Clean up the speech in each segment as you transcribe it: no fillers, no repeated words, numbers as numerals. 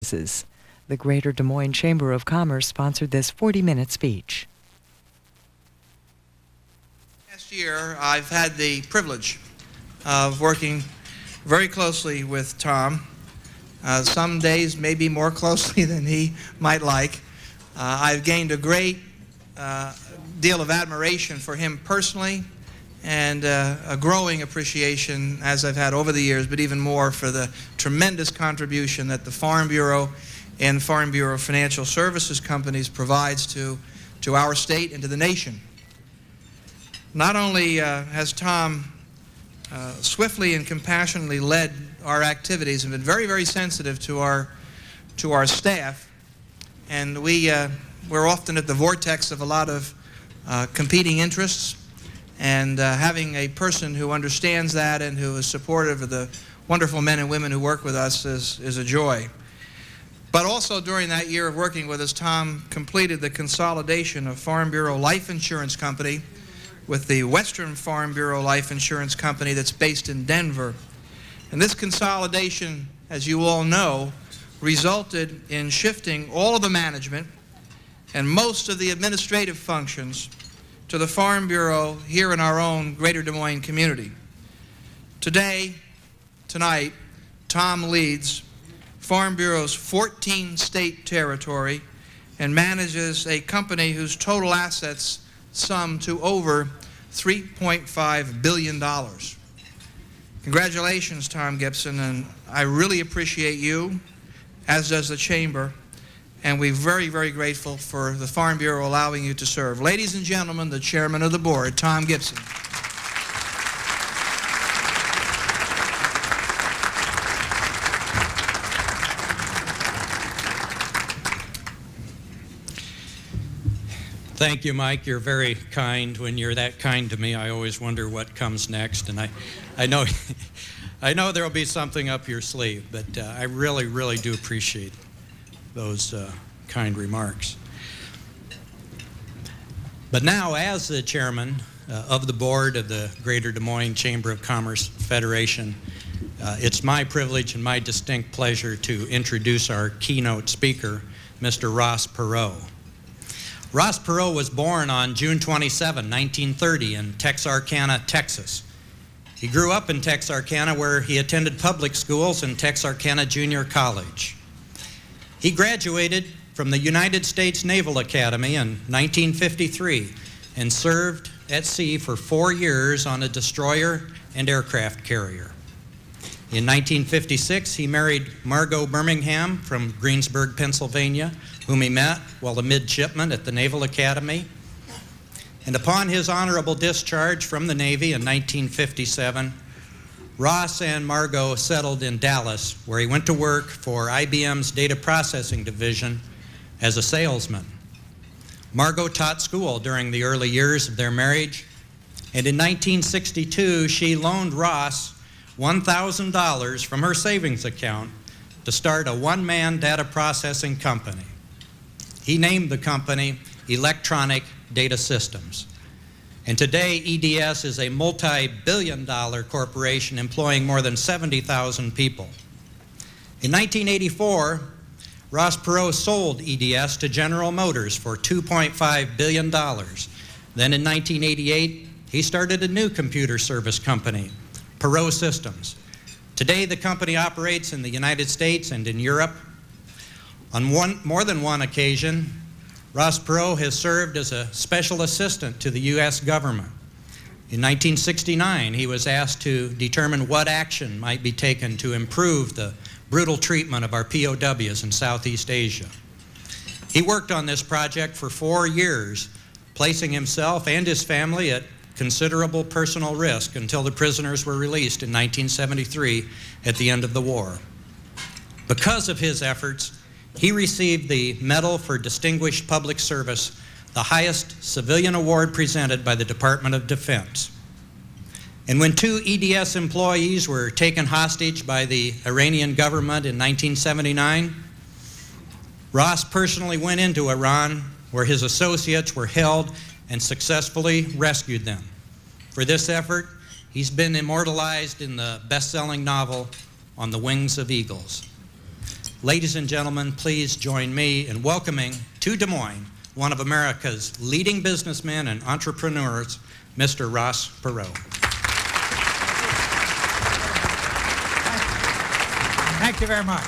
The Greater Des Moines Chamber of Commerce sponsored this 40-minute speech. Last year, I've had the privilege of working very closely with Tom. Some days maybe more closely than he might like. I've gained a great deal of admiration for him personally, and a growing appreciation, as I've had over the years, but even more for the tremendous contribution that the Farm Bureau and Farm Bureau Financial Services companies provides to our state and to the nation. Not only has Tom swiftly and compassionately led our activities and been very, very sensitive to our staff, and we're often at the vortex of a lot of competing interests, and having a person who understands that and who is supportive of the wonderful men and women who work with us is a joy. But also during that year of working with us, Tom completed the consolidation of Farm Bureau Life Insurance Company with the Western Farm Bureau Life Insurance Company that's based in Denver. And this consolidation, as you all know, resulted in shifting all of the management and most of the administrative functions to the Farm Bureau here in our own Greater Des Moines community. Tonight, Tom leads Farm Bureau's 14-state territory and manages a company whose total assets sum to over $3.5 billion. Congratulations, Tom Gibson, and I really appreciate you, as does the Chamber, and we're very, very grateful for the Farm Bureau allowing you to serve. Ladies and gentlemen, the Chairman of the Board, Tom Gibson. Thank you, Mike. You're very kind. When you're that kind to me, I always wonder what comes next, and I know I know there will be something up your sleeve, but I really, really do appreciate those kind remarks. But now, as the chairman of the board of the Greater Des Moines Chamber of Commerce Federation, it's my privilege and my distinct pleasure to introduce our keynote speaker, Mr. Ross Perot. Ross Perot was born on June 27, 1930 in Texarkana, Texas. He grew up in Texarkana, where he attended public schools and Texarkana Junior College. He graduated from the United States Naval Academy in 1953 and served at sea for 4 years on a destroyer and aircraft carrier. In 1956, he married Margot Birmingham from Greensburg, Pennsylvania, whom he met while a midshipman at the Naval Academy. And upon his honorable discharge from the Navy in 1957, Ross and Margot settled in Dallas, where he went to work for IBM's data processing division as a salesman. Margot taught school during the early years of their marriage, and in 1962, she loaned Ross $1,000 from her savings account to start a one-man data processing company. He named the company Electronic Data Systems. And today, EDS is a multi-billion-dollar corporation employing more than 70,000 people. In 1984, Ross Perot sold EDS to General Motors for $2.5 billion. Then in 1988, he started a new computer service company, Perot Systems. Today, the company operates in the United States and in Europe. On more than one occasion, Ross Perot has served as a special assistant to the U.S. government. In 1969, he was asked to determine what action might be taken to improve the brutal treatment of our POWs in Southeast Asia. He worked on this project for 4 years, placing himself and his family at considerable personal risk until the prisoners were released in 1973 at the end of the war. Because of his efforts, he received the Medal for Distinguished Public Service, the highest civilian award presented by the Department of Defense. And when 2 EDS employees were taken hostage by the Iranian government in 1979, Ross personally went into Iran, where his associates were held, and successfully rescued them. For this effort, he's been immortalized in the best-selling novel On the Wings of Eagles. Ladies and gentlemen, please join me in welcoming to Des Moines one of America's leading businessmen and entrepreneurs, Mr. Ross Perot. Thank you very much.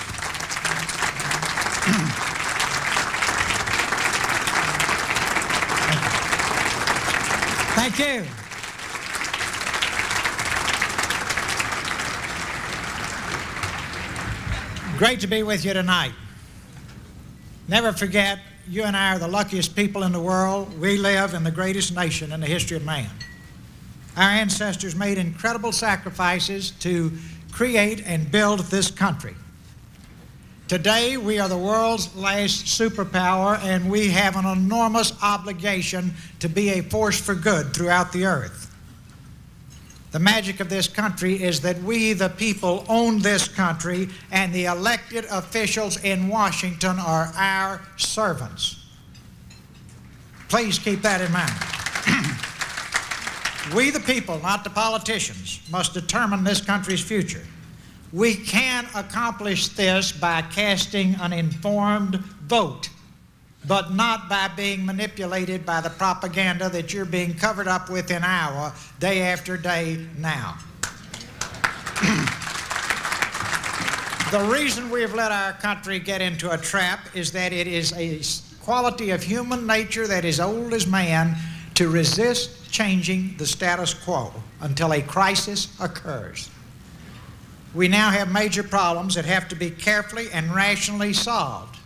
Thank you. Great to be with you tonight. Never forget, you and I are the luckiest people in the world. We live in the greatest nation in the history of man. Our ancestors made incredible sacrifices to create and build this country. Today, we are the world's last superpower, and we have an enormous obligation to be a force for good throughout the earth. The magic of this country is that we, the people, own this country, and the elected officials in Washington are our servants. Please keep that in mind. We, the people, not the politicians, must determine this country's future. We can accomplish this by casting an informed vote, but not by being manipulated by the propaganda that you're being covered up with in Iowa day after day now. The reason we have let our country get into a trap is that it is a quality of human nature that is old as man to resist changing the status quo until a crisis occurs. We now have major problems that have to be carefully and rationally solved.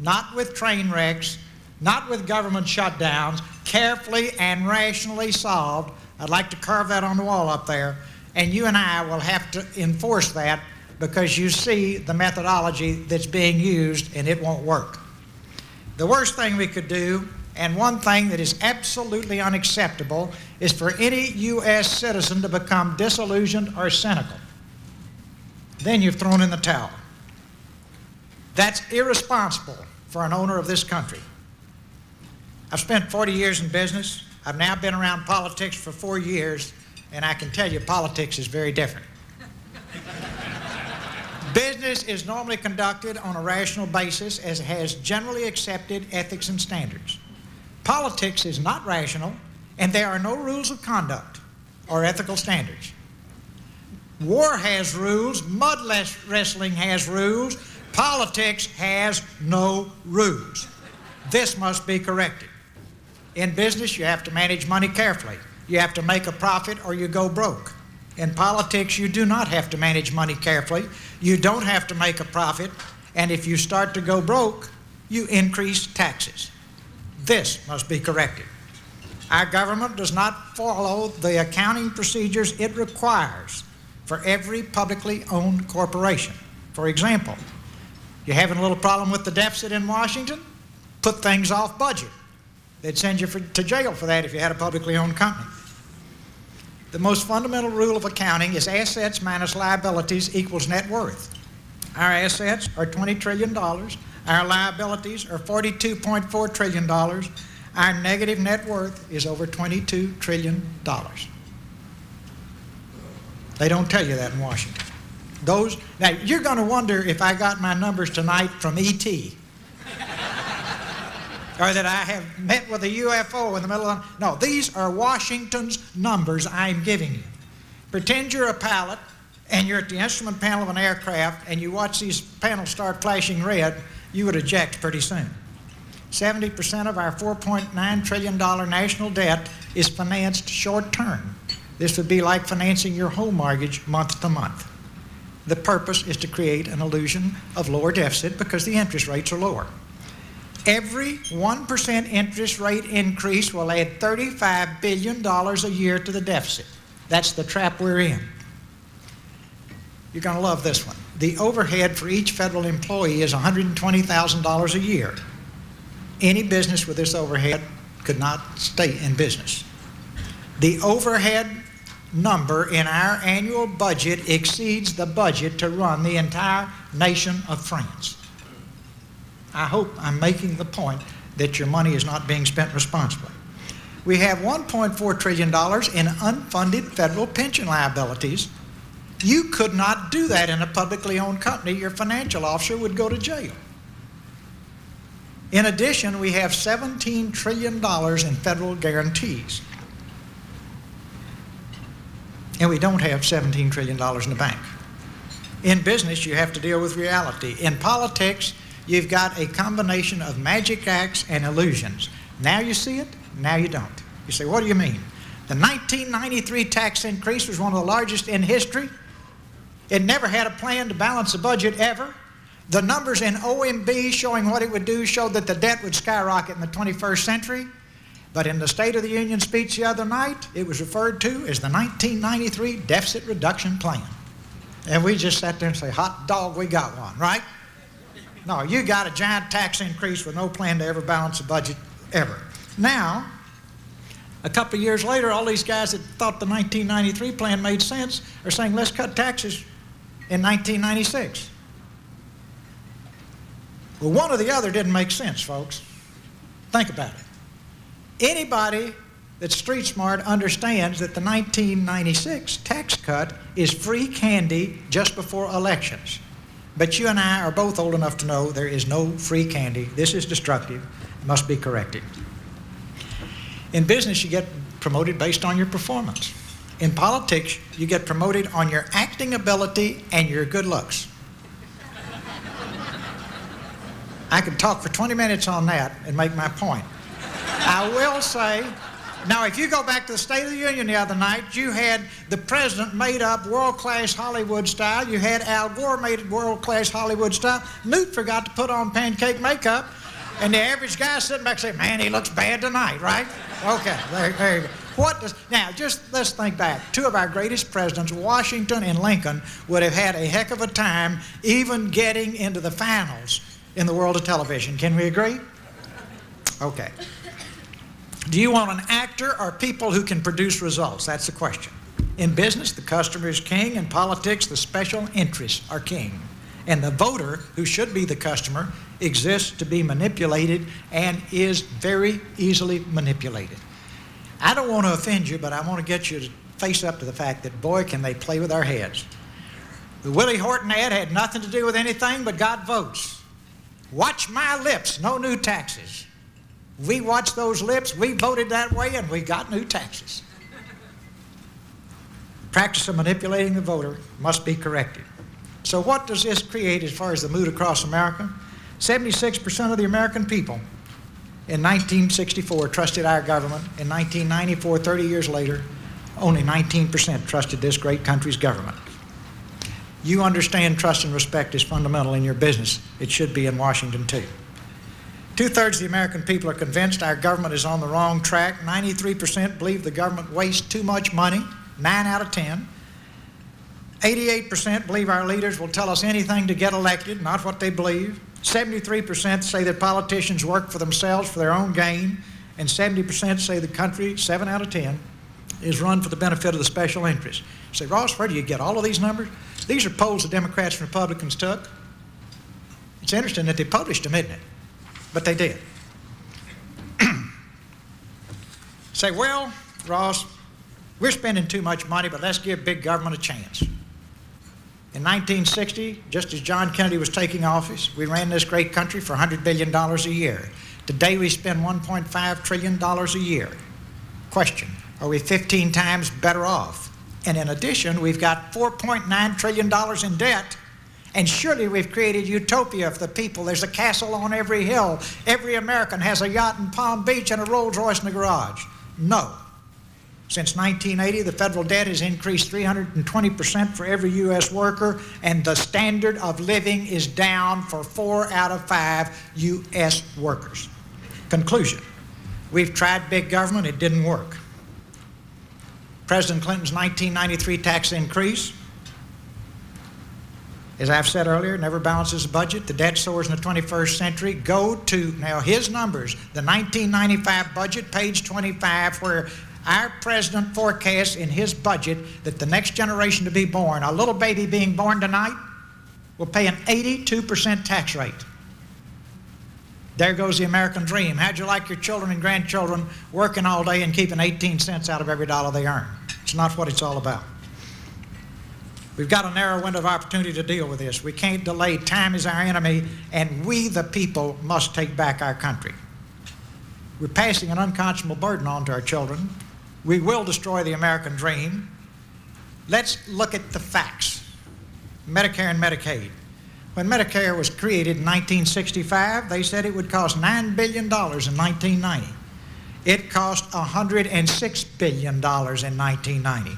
Not with train wrecks, not with government shutdowns, carefully and rationally solved. I'd like to carve that on the wall up there, and you and I will have to enforce that because you see the methodology that's being used and it won't work. The worst thing we could do, and one thing that is absolutely unacceptable, is for any U.S. citizen to become disillusioned or cynical. Then you've thrown in the towel. That's irresponsible for an owner of this country. I've spent 40 years in business. I've now been around politics for 4 years, and I can tell you politics is very different. Business is normally conducted on a rational basis as it has generally accepted ethics and standards. Politics is not rational, and there are no rules of conduct or ethical standards. War has rules, mud wrestling has rules, politics has no rules. This must be corrected. In business, you have to manage money carefully. You have to make a profit or you go broke. In politics, you do not have to manage money carefully. You don't have to make a profit, and if you start to go broke, you increase taxes. This must be corrected. Our government does not follow the accounting procedures it requires for every publicly owned corporation. For example, you're having a little problem with the deficit in Washington? Put things off budget. They'd send you to jail for that if you had a publicly owned company. The most fundamental rule of accounting is assets minus liabilities equals net worth. Our assets are $20 trillion. Our liabilities are $42.4 trillion. Our negative net worth is over $22 trillion. They don't tell you that in Washington. Now, you're going to wonder if I got my numbers tonight from E.T. or that I have met with a UFO in the middle of the... No, these are Washington's numbers I'm giving you. Pretend you're a pilot and you're at the instrument panel of an aircraft and you watch these panels start flashing red, you would eject pretty soon. 70% of our $4.9 trillion national debt is financed short-term. This would be like financing your home mortgage month to month. The purpose is to create an illusion of lower deficit because the interest rates are lower. Every 1% interest rate increase will add $35 billion a year to the deficit. That's the trap we're in. You're going to love this one. The overhead for each federal employee is $120,000 a year. Any business with this overhead could not stay in business. The overhead number in our annual budget exceeds the budget to run the entire nation of France. I hope I'm making the point that your money is not being spent responsibly. We have $1.4 trillion in unfunded federal pension liabilities, You could not do that in a publicly owned company. Your financial officer would go to jail. In addition, we have $17 trillion in federal guarantees. And we don't have $17 trillion in the bank. In business, you have to deal with reality. In politics, you've got a combination of magic acts and illusions. Now you see it, now you don't. You say, what do you mean? The 1993 tax increase was one of the largest in history. It never had a plan to balance the budget ever. The numbers in OMB showing what it would do showed that the debt would skyrocket in the 21st century. But in the State of the Union speech the other night, it was referred to as the 1993 Deficit Reduction Plan. And we just sat there and say, hot dog, we got one, right? No, you got a giant tax increase with no plan to ever balance the budget ever. Now, a couple of years later, all these guys that thought the 1993 plan made sense are saying, let's cut taxes in 1996. Well, one or the other didn't make sense, folks. Think about it. Anybody that's street smart understands that the 1996 tax cut is free candy just before elections. But you and I are both old enough to know there is no free candy. This is destructive. It must be corrected. In business, you get promoted based on your performance. In politics, you get promoted on your acting ability and your good looks. I could talk for 20 minutes on that and make my point. I will say, now if you go back to the State of the Union the other night, you had the president made up world-class Hollywood style. You had Al Gore made it world-class Hollywood style. Newt forgot to put on pancake makeup. And the average guy sitting back saying, man, he looks bad tonight, right? Okay, there you go. Now, just let's think back. Two of our greatest presidents, Washington and Lincoln, would have had a heck of a time even getting into the finals in the world of television. Can we agree? Okay. Do you want an actor or people who can produce results? That's the question. In business, the customer is king. In politics, the special interests are king. And the voter, who should be the customer, exists to be manipulated and is very easily manipulated. I don't want to offend you, but I want to get you to face up to the fact that, boy, can they play with our heads. The Willie Horton ad had nothing to do with anything but got votes. Watch my lips, no new taxes. We watched those lips, we voted that way, and we got new taxes. Practice of manipulating the voter must be corrected. So what does this create as far as the mood across America? 76% of the American people in 1964 trusted our government. In 1994, 30 years later, only 19% trusted this great country's government. You understand trust and respect is fundamental in your business. It should be in Washington, too. 2/3 of the American people are convinced our government is on the wrong track. 93% believe the government wastes too much money, 9 out of 10. 88% believe our leaders will tell us anything to get elected, not what they believe. 73% say that politicians work for themselves for their own gain, and 70% say the country, 7 out of 10, is run for the benefit of the special interests. You say, Ross, where do you get all of these numbers? These are polls the Democrats and Republicans took. It's interesting that they published them, isn't it? But they did. Say, well, Ross, we're spending too much money, but let's give big government a chance. In 1960, just as John Kennedy was taking office, we ran this great country for $100 billion a year. Today we spend $1.5 trillion a year. Question, are we 15 times better off? And in addition, we've got $4.9 trillion in debt, and surely we've created utopia for the people. There's a castle on every hill. Every American has a yacht in Palm Beach and a Rolls Royce in the garage. No. Since 1980, the federal debt has increased 320% for every U.S. worker, and the standard of living is down for 4 out of 5 U.S. workers. Conclusion, we've tried big government, it didn't work. President Clinton's 1993 tax increase, as I've said earlier, never balances the budget. The debt soars in the 21st century. Go to, now his numbers, the 1995 budget, page 25, where our president forecasts in his budget that the next generation to be born, a little baby being born tonight, will pay an 82% tax rate. There goes the American dream. How'd you like your children and grandchildren working all day and keeping 18 cents out of every dollar they earn? It's not what it's all about. We've got a narrow window of opportunity to deal with this. We can't delay. Time is our enemy, and we, the people, must take back our country. We're passing an unconscionable burden on to our children. We will destroy the American dream. Let's look at the facts. Medicare and Medicaid. When Medicare was created in 1965, they said it would cost $9 billion in 1990. It cost $106 billion in 1990.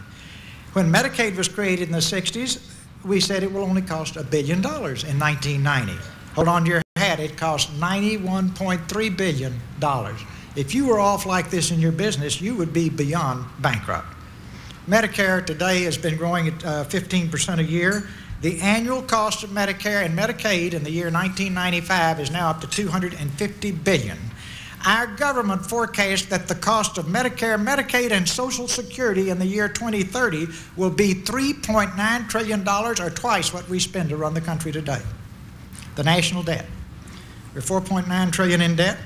When Medicaid was created in the 60s, we said it will only cost $1 billion in 1990. Hold on to your hat, it cost $91.3 billion. If you were off like this in your business, you would be beyond bankrupt. Medicare today has been growing at 15% a year. The annual cost of Medicare and Medicaid in the year 1995 is now up to $250 billion. Our government forecasts that the cost of Medicare, Medicaid, and Social Security in the year 2030 will be $3.9 trillion, or twice what we spend to run the country today. The national debt. We're $4.9 trillion in debt.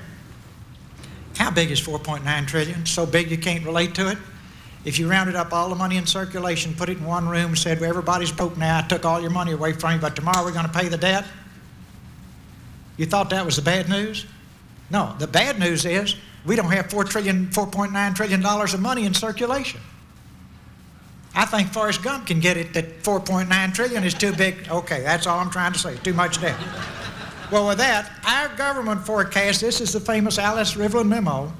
How big is $4.9 trillion? So big you can't relate to it? If you rounded up all the money in circulation, put it in one room, and said, well, everybody's broke now, I took all your money away from you, but tomorrow we're going to pay the debt? You thought that was the bad news? No, the bad news is we don't have $4.9 trillion of money in circulation. I think Forrest Gump can get it that $4.9 trillion is too big. Okay, that's all I'm trying to say, too much debt. Well, with that, our government forecast, this is the famous Alice Rivlin memo,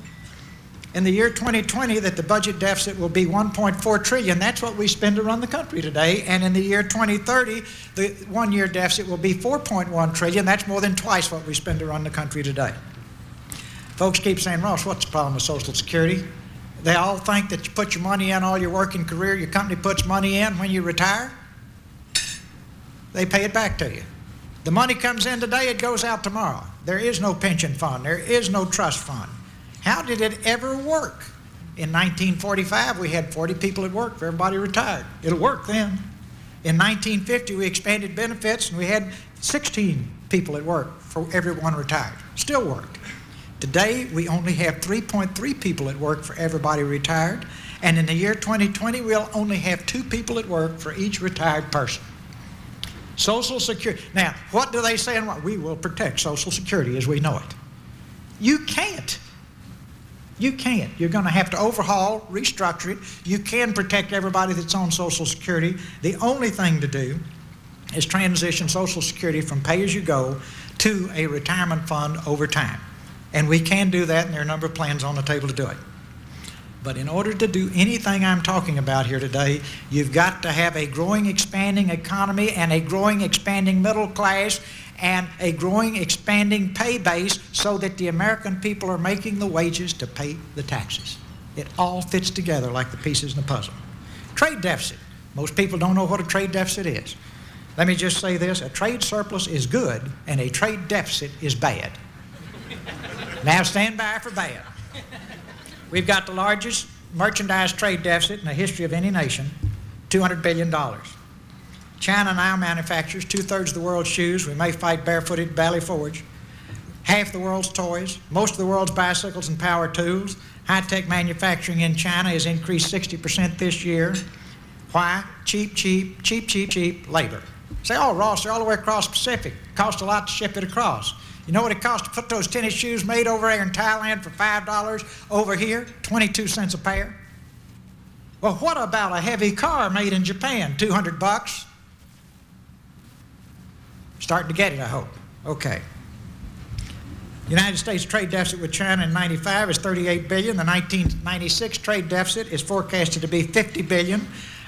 in the year 2020 that the budget deficit will be $1.4 trillion. That's what we spend to run the country today. And in the year 2030, the one-year deficit will be $4.1 trillion. That's more than twice what we spend to run the country today. Folks keep saying, Ross, what's the problem with Social Security? They all think that you put your money in all your working career, your company puts money in when you retire, they pay it back to you. The money comes in today, it goes out tomorrow. There is no pension fund, there is no trust fund. How did it ever work? In 1945, we had 40 people at work for everybody retired. It'll work then. In 1950, we expanded benefits and we had 16 people at work for everyone retired. Still worked. Today, we only have 3.3 people at work for everybody retired, and in the year 2020, we'll only have 2 people at work for each retired person. Social Security. Now, what do they say? We will protect Social Security as we know it. You can't. You can't. You're going to have to overhaul, restructure it. You can protect everybody that's on Social Security. The only thing to do is transition Social Security from pay-as-you-go to a retirement fund over time. And we can do that, and there are a number of plans on the table to do it. But in order to do anything I'm talking about here today, you've got to have a growing, expanding economy and a growing, expanding middle class and a growing, expanding pay base so that the American people are making the wages to pay the taxes. It all fits together like the pieces in the puzzle. Trade deficit. Most people don't know what a trade deficit is. Let me just say this. A trade surplus is good and a trade deficit is bad. Now stand by for bad. We've got the largest merchandise trade deficit in the history of any nation, $200 billion. China now manufactures 2/3 of the world's shoes. We may fight barefooted, belly forwards. Half the world's toys, most of the world's bicycles and power tools. High-tech manufacturing in China has increased 60% this year. Why? Cheap labor. Say, oh, Ross, they're all the way across the Pacific. It costs a lot to ship it across. You know what it costs to put those tennis shoes made over there in Thailand for $5 over here? 22 cents a pair. Well, what about a heavy car made in Japan? $200? Starting to get it, I hope. Okay. United States trade deficit with China in '95 is $38 billion. The 1996 trade deficit is forecasted to be $50 billion.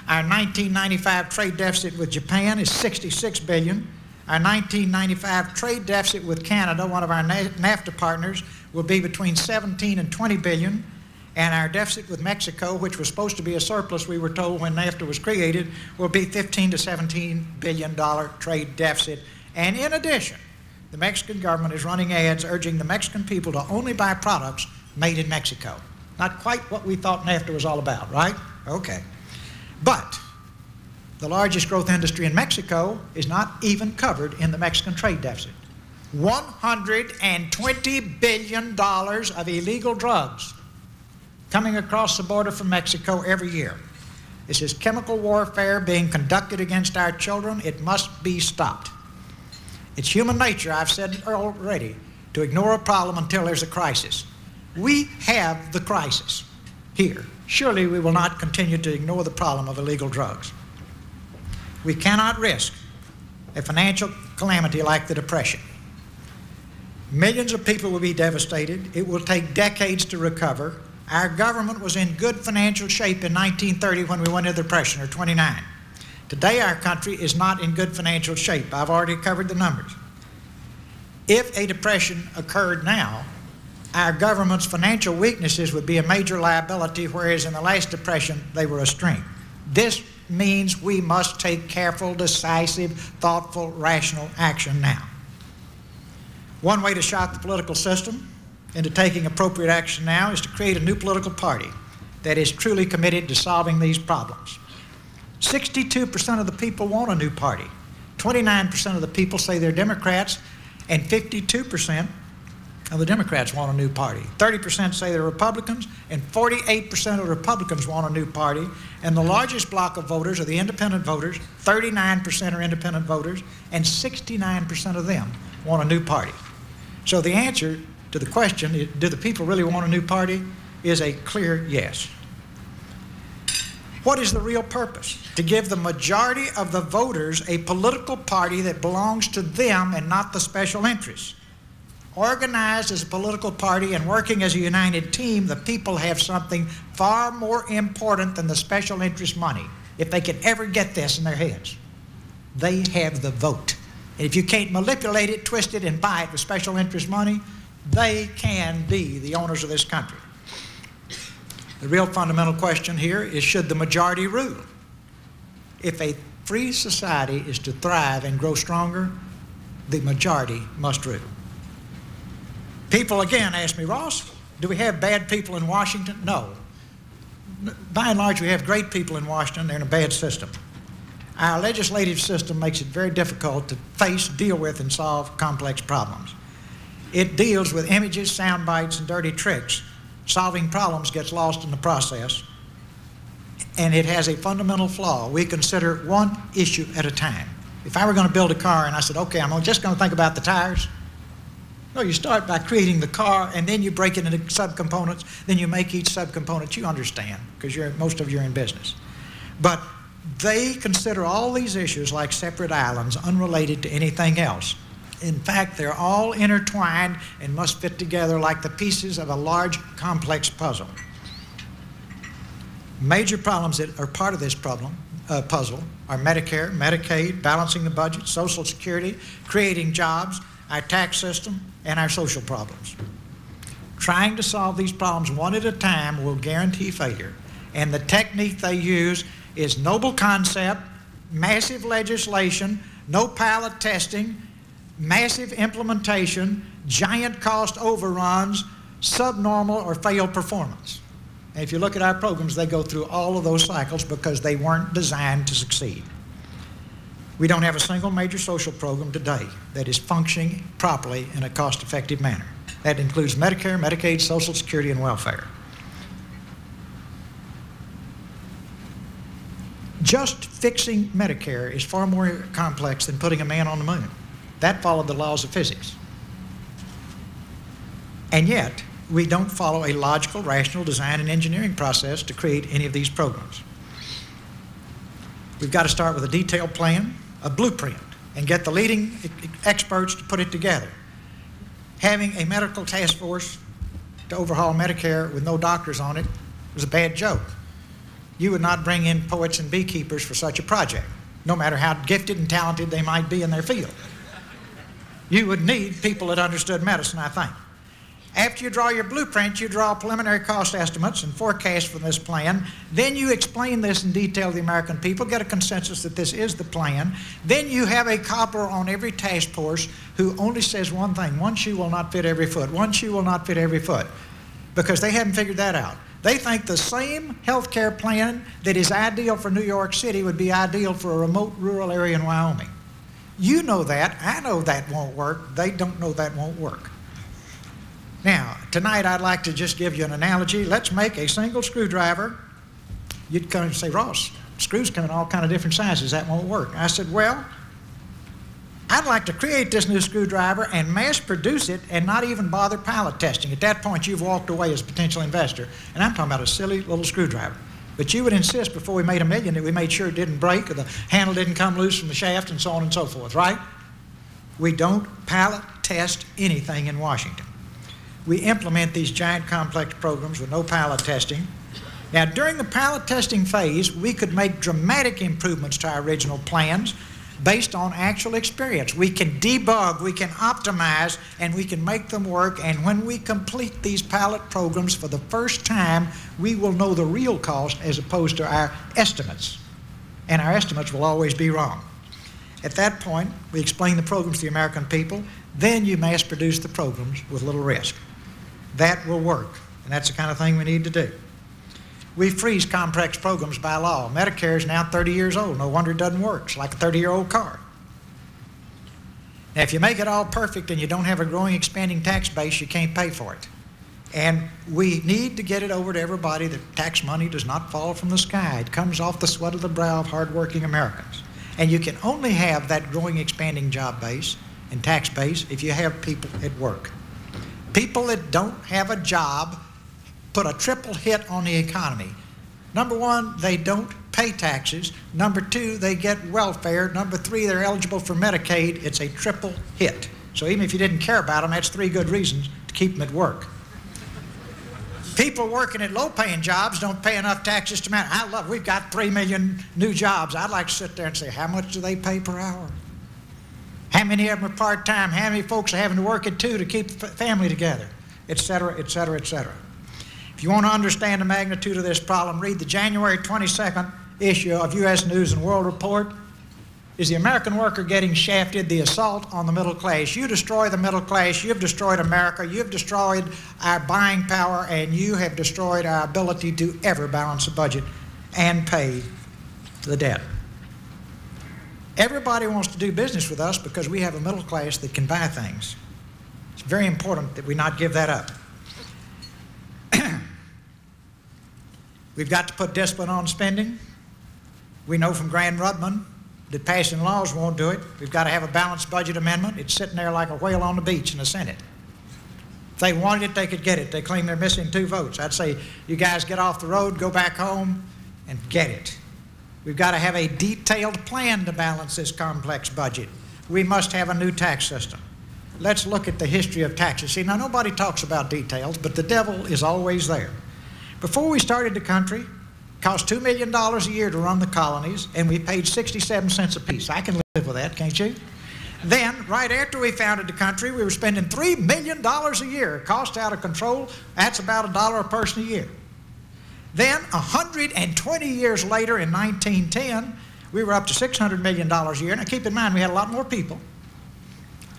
Our 1995 trade deficit with Japan is $66 billion. Our 1995 trade deficit with Canada, one of our NAFTA partners, will be between 17 and 20 billion. And our deficit with Mexico, which was supposed to be a surplus, we were told when NAFTA was created, will be $15 to $17 billion trade deficit. And in addition, the Mexican government is running ads urging the Mexican people to only buy products made in Mexico. Not quite what we thought NAFTA was all about, right? Okay. But the largest growth industry in Mexico is not even covered in the Mexican trade deficit. $120 billion of illegal drugs coming across the border from Mexico every year. This is chemical warfare being conducted against our children. It must be stopped. It's human nature, I've said already, to ignore a problem until there's a crisis. We have the crisis here. Surely we will not continue to ignore the problem of illegal drugs. We cannot risk a financial calamity like the Depression. Millions of people will be devastated. It will take decades to recover. Our government was in good financial shape in 1930 when we went into the Depression, or 29. Today our country is not in good financial shape. I've already covered the numbers. If a depression occurred now, our government's financial weaknesses would be a major liability, whereas in the last depression they were a strength. This means we must take careful, decisive, thoughtful, rational action now. One way to shock the political system into taking appropriate action now is to create a new political party that is truly committed to solving these problems. 62% of the people want a new party. 29% of the people say they're Democrats, and 52% of the Democrats want a new party. 30% say they're Republicans, and 48% of the Republicans want a new party. And the largest block of voters are the independent voters. 39% are independent voters, and 69% of them want a new party. So the answer to the question, do the people really want a new party, is a clear yes. What is the real purpose? To give the majority of the voters a political party that belongs to them and not the special interests. Organized as a political party and working as a united team, the people have something far more important than the special interest money. If they can ever get this in their heads, they have the vote. And if you can't manipulate it, twist it, and buy it with special interest money, they can be the owners of this country. The real fundamental question here is, should the majority rule? If a free society is to thrive and grow stronger, the majority must rule. People again ask me, Ross, do we have bad people in Washington? No. By and large, we have great people in Washington. They're in a bad system. Our legislative system makes it very difficult to face, deal with, and solve complex problems. It deals with images, sound bites, and dirty tricks. Solving problems gets lost in the process, and it has a fundamental flaw. We consider one issue at a time. If I were going to build a car and I said, okay, I'm just going to think about the tires. No, you start by creating the car, and then you break it into subcomponents, then you make each subcomponent. You understand, because most of you are in business. But they consider all these issues like separate islands, unrelated to anything else. In fact, they're all intertwined and must fit together like the pieces of a large, complex puzzle. Major problems that are part of this puzzle are Medicare, Medicaid, balancing the budget, Social Security, creating jobs, our tax system, and our social problems. Trying to solve these problems one at a time will guarantee failure. And the technique they use is noble concept, massive legislation, no pilot testing, massive implementation, giant cost overruns, subnormal or failed performance. And if you look at our programs, they go through all of those cycles because they weren't designed to succeed. We don't have a single major social program today that is functioning properly in a cost-effective manner. That includes Medicare, Medicaid, Social Security, and welfare. Just fixing Medicare is far more complex than putting a man on the moon. That followed the laws of physics. And yet, we don't follow a logical, rational design and engineering process to create any of these programs. We've got to start with a detailed plan, a blueprint, and get the leading experts to put it together. Having a medical task force to overhaul Medicare with no doctors on it was a bad joke. You would not bring in poets and beekeepers for such a project, no matter how gifted and talented they might be in their field. You would need people that understood medicine, I think. After you draw your blueprint, you draw preliminary cost estimates and forecasts for this plan. Then you explain this in detail to the American people, get a consensus that this is the plan. Then you have a copper on every task force who only says one thing: one shoe will not fit every foot. One shoe will not fit every foot, because they haven't figured that out. They think the same health care plan that is ideal for New York City would be ideal for a remote rural area in Wyoming. You know that. I know that won't work. They don't know that won't work. Now, tonight I'd like to just give you an analogy. Let's make a single screwdriver You'd come and say, Ross, screws come in all kind of different sizes. That won't work. I said, well, I'd like to create this new screwdriver and mass produce it and not even bother pilot testing. At that point, you've walked away as a potential investor. And I'm talking about a silly little screwdriver. But you would insist before we made $1 million that we made sure it didn't break or the handle didn't come loose from the shaft and so on and so forth, right? We don't pilot test anything in Washington. We implement these giant complex programs with no pilot testing. Now, during the pilot testing phase, we could make dramatic improvements to our original plans based on actual experience. We can debug, we can optimize, and we can make them work. And when we complete these pilot programs for the first time, we will know the real cost as opposed to our estimates. And our estimates will always be wrong. At that point, we explain the programs to the American people. Then you mass produce the programs with little risk. That will work, and that's the kind of thing we need to do. We freeze complex programs by law. Medicare is now 30 years old. No wonder it doesn't work. It's like a 30-year-old car. Now, if you make it all perfect and you don't have a growing, expanding tax base, you can't pay for it. And we need to get it over to everybody that tax money does not fall from the sky. It comes off the sweat of the brow of hardworking Americans. And you can only have that growing, expanding job base and tax base if you have people at work. People that don't have a job put a triple hit on the economy. Number one, they don't pay taxes. Number two, they get welfare. Number three, they're eligible for Medicaid. It's a triple hit. So even if you didn't care about them, that's 3 good reasons to keep them at work. People working at low-paying jobs don't pay enough taxes to matter. We've got 3 million new jobs. I'd like to sit there and say, how much do they pay per hour? How many of them are part-time? How many folks are having to work at 2 to keep the family together? Et cetera, et cetera, et cetera. If you want to understand the magnitude of this problem, read the January 22nd issue of U.S. News and World Report. Is the American worker getting shafted? The assault on the middle class. You destroy the middle class, you've destroyed America, you've destroyed our buying power, and you have destroyed our ability to ever balance a budget and pay the debt. Everybody wants to do business with us because we have a middle class that can buy things. It's very important that we not give that up. We've got to put discipline on spending. We know from Grand Rudman that passing laws won't do it. We've got to have a balanced budget amendment. It's sitting there like a whale on the beach in the Senate. If they wanted it, they could get it. They claim they're missing 2 votes. I'd say, you guys get off the road, go back home, and get it. We've got to have a detailed plan to balance this complex budget. We must have a new tax system. Let's look at the history of taxes. See, now nobody talks about details, but the devil is always there. Before we started the country, it cost $2 million a year to run the colonies, and we paid 67 cents apiece. I can live with that, can't you? Then, right after we founded the country, we were spending $3 million a year. Cost out of control, that's about $1 a person a year. Then, 120 years later in 1910, we were up to $600 million a year. Now, keep in mind, we had a lot more people.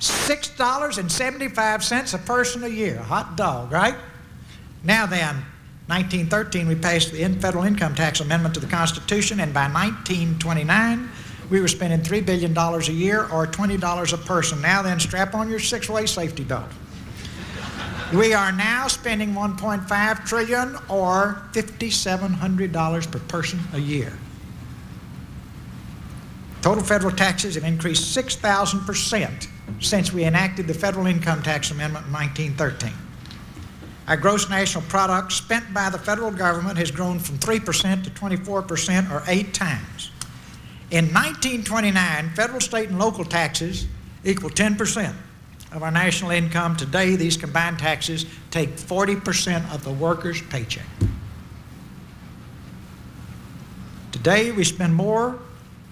$6.75 a person a year. Hot dog, right? Now then, 1913, we passed the federal income tax amendment to the Constitution, and by 1929, we were spending $3 billion a year or $20 a person. Now then, strap on your 6-way safety belt. We are now spending $1.5 trillion or $5,700 per person a year. Total federal taxes have increased 6,000% since we enacted the federal income tax amendment in 1913. Our gross national product spent by the federal government has grown from 3% to 24%, or 8 times. In 1929, federal, state, and local taxes equal 10% of our national income. Today, these combined taxes take 40% of the worker's paycheck. Today, we spend more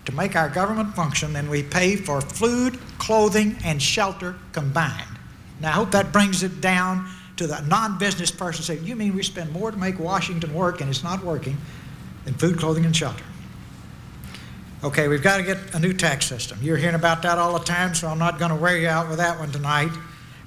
to make our government function than we pay for food, clothing, and shelter combined. Now, I hope that brings it down to the non-business person saying, you mean we spend more to make Washington work and it's not working than food, clothing, and shelter? Okay, we've got to get a new tax system. You're hearing about that all the time, so I'm not going to wear you out with that one tonight.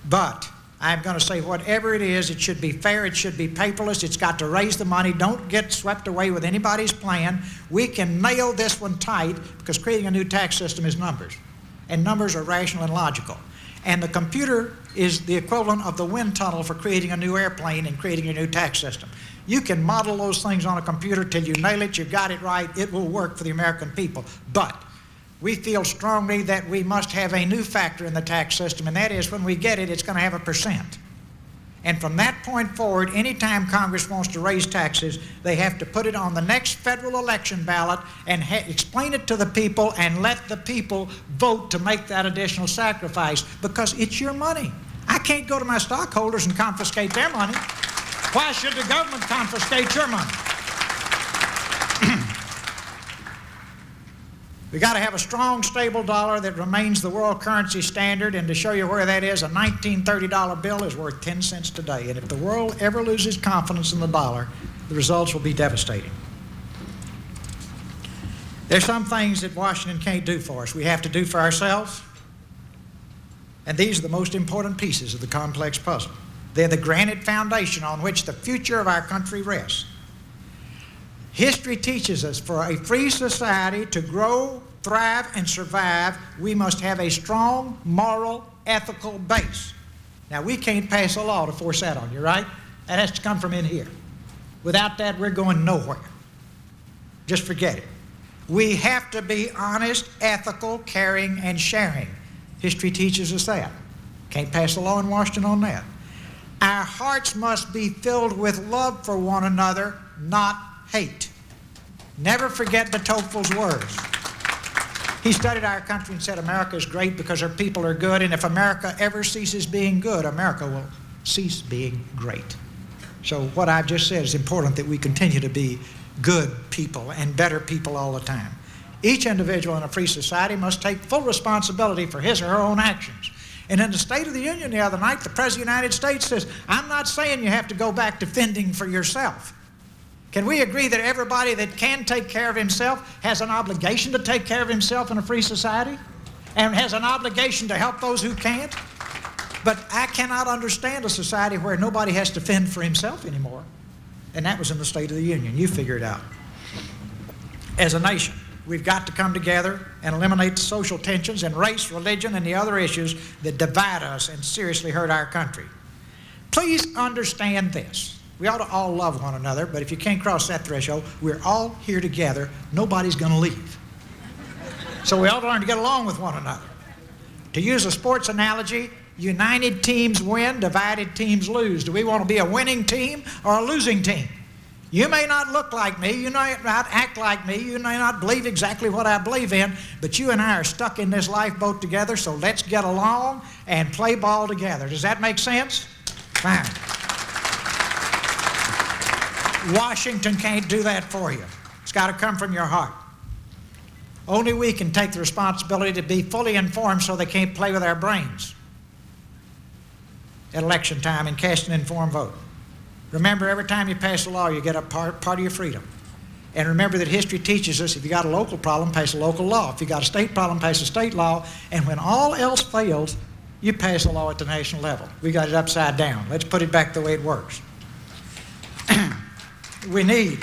But I'm going to say whatever it is, it should be fair, it should be paperless, it's got to raise the money. Don't get swept away with anybody's plan. We can nail this one tight because creating a new tax system is numbers. And numbers are rational and logical. And the computer is the equivalent of the wind tunnel for creating a new airplane and creating a new tax system. You can model those things on a computer till you nail it, you got it right, it will work for the American people. But we feel strongly that we must have a new factor in the tax system, and that is when we get it, it's going to have a percent. And from that point forward, anytime Congress wants to raise taxes, they have to put it on the next federal election ballot and explain it to the people and let the people vote to make that additional sacrifice, because it's your money. I can't go to my stockholders and confiscate their money. Why should the government confiscate your money? We got to have a strong, stable dollar that remains the world currency standard, and to show you where that is, a $1930 bill is worth 10 cents today. And if the world ever loses confidence in the dollar, the results will be devastating. There's some things that Washington can't do for us. We have to do for ourselves, and these are the most important pieces of the complex puzzle. They're the granite foundation on which the future of our country rests. History teaches us for a free society to grow, thrive, and survive, we must have a strong, moral, ethical base. Now, we can't pass a law to force that on you, right? That has to come from in here. Without that, we're going nowhere. Just forget it. We have to be honest, ethical, caring, and sharing. History teaches us that. Can't pass a law in Washington on that. Our hearts must be filled with love for one another, not hate. Never forget de Tocqueville's words. He studied our country and said America is great because our people are good, and if America ever ceases being good, America will cease being great. So what I've just said is important, that we continue to be good people and better people all the time. Each individual in a free society must take full responsibility for his or her own actions. And in the State of the Union the other night, the President of the United States says, I'm not saying you have to go back to fending for yourself. Can we agree that everybody that can take care of himself has an obligation to take care of himself in a free society and has an obligation to help those who can't? But I cannot understand a society where nobody has to fend for himself anymore. And that was in the State of the Union. You figure it out. As a nation, we've got to come together and eliminate the social tensions and race, religion, and the other issues that divide us and seriously hurt our country. Please understand this. We ought to all love one another, but if you can't cross that threshold, we're all here together. Nobody's going to leave. So we ought to learn to get along with one another. To use a sports analogy, united teams win, divided teams lose. Do we want to be a winning team or a losing team? You may not look like me, you may not act like me, you may not believe exactly what I believe in, but you and I are stuck in this lifeboat together, so let's get along and play ball together. Does that make sense? Fine. Washington can't do that for you. It's got to come from your heart. Only we can take the responsibility to be fully informed so they can't play with our brains at election time and cast an informed vote. Remember, every time you pass a law, you get a part of your freedom. And remember that history teaches us, if you got a local problem, pass a local law. If you got a state problem, pass a state law. And when all else fails, you pass a law at the national level. We got it upside down. Let's put it back the way it works. We need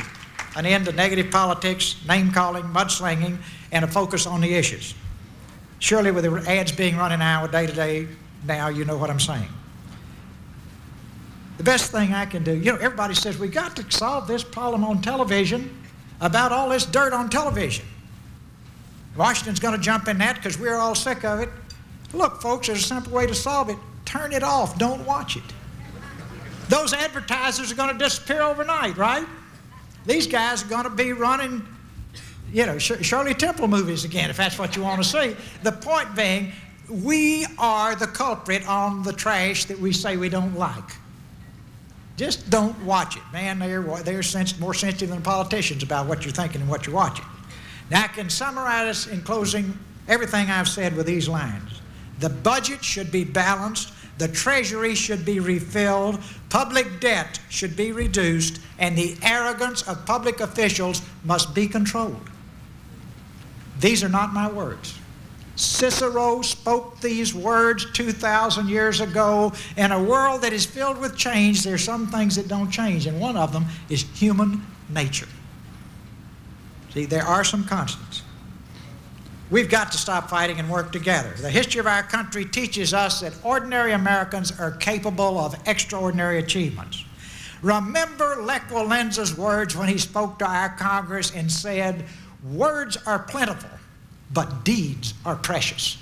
an end to negative politics, name-calling, mudslinging, and a focus on the issues. Surely with the ads being running our day-to-day now, you know what I'm saying. The best thing I can do, you know, everybody says we got to solve this problem on television about all this dirt on television. Washington's going to jump in that because we're all sick of it. Look, folks, there's a simple way to solve it. Turn it off. Don't watch it. Those advertisers are going to disappear overnight, right? These guys are going to be running, you know, Shirley Temple movies again, if that's what you want to see. The point being, we are the culprit on the trash that we say we don't like. Just don't watch it. Man, they're more sensitive than politicians about what you're thinking and what you're watching. Now, I can summarize in closing everything I've said with these lines. The budget should be balanced. The Treasury should be refilled, public debt should be reduced, and the arrogance of public officials must be controlled. These are not my words. Cicero spoke these words 2,000 years ago. In a world that is filled with change, there are some things that don't change, and one of them is human nature. See, there are some constants. We've got to stop fighting and work together. The history of our country teaches us that ordinary Americans are capable of extraordinary achievements. Remember Lech Walesa words when he spoke to our Congress and said, "Words are plentiful, but deeds are precious."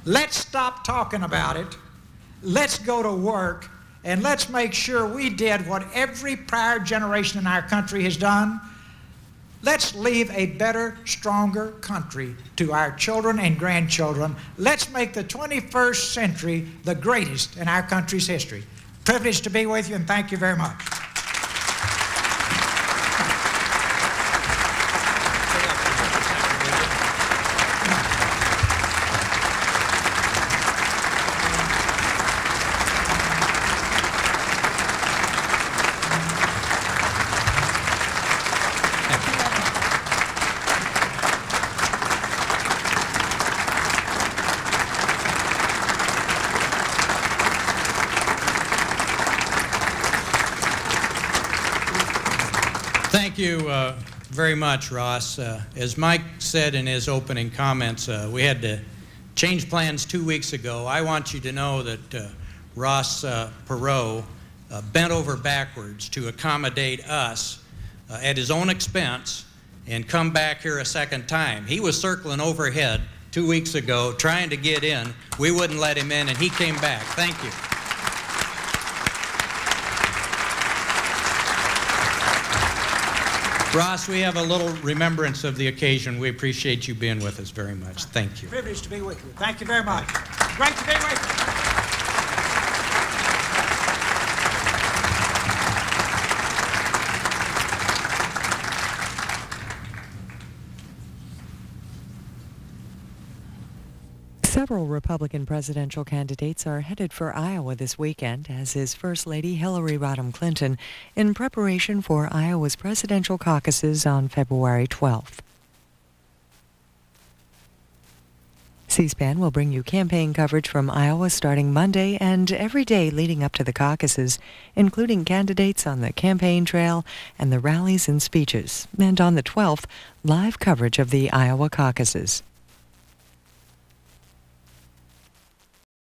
Let's stop talking about it. Let's go to work, and let's make sure we did what every prior generation in our country has done. Let's leave a better, stronger country to our children and grandchildren. Let's make the 21st century the greatest in our country's history. Privileged to be with you, and thank you very much. Thank you very much, Ross. As Mike said in his opening comments, we had to change plans 2 weeks ago. I want you to know that Ross Perot bent over backwards to accommodate us at his own expense and come back here a second time. He was circling overhead 2 weeks ago trying to get in. We wouldn't let him in, and he came back. Thank you. Ross, we have a little remembrance of the occasion. We appreciate you being with us very much. Thank you. Privileged to be with you. Thank you very much. Great to be with you. Several Republican presidential candidates are headed for Iowa this weekend, as is First Lady Hillary Rodham Clinton, in preparation for Iowa's presidential caucuses on February 12th. C-SPAN will bring you campaign coverage from Iowa starting Monday and every day leading up to the caucuses, including candidates on the campaign trail and the rallies and speeches. And on the 12th, live coverage of the Iowa caucuses.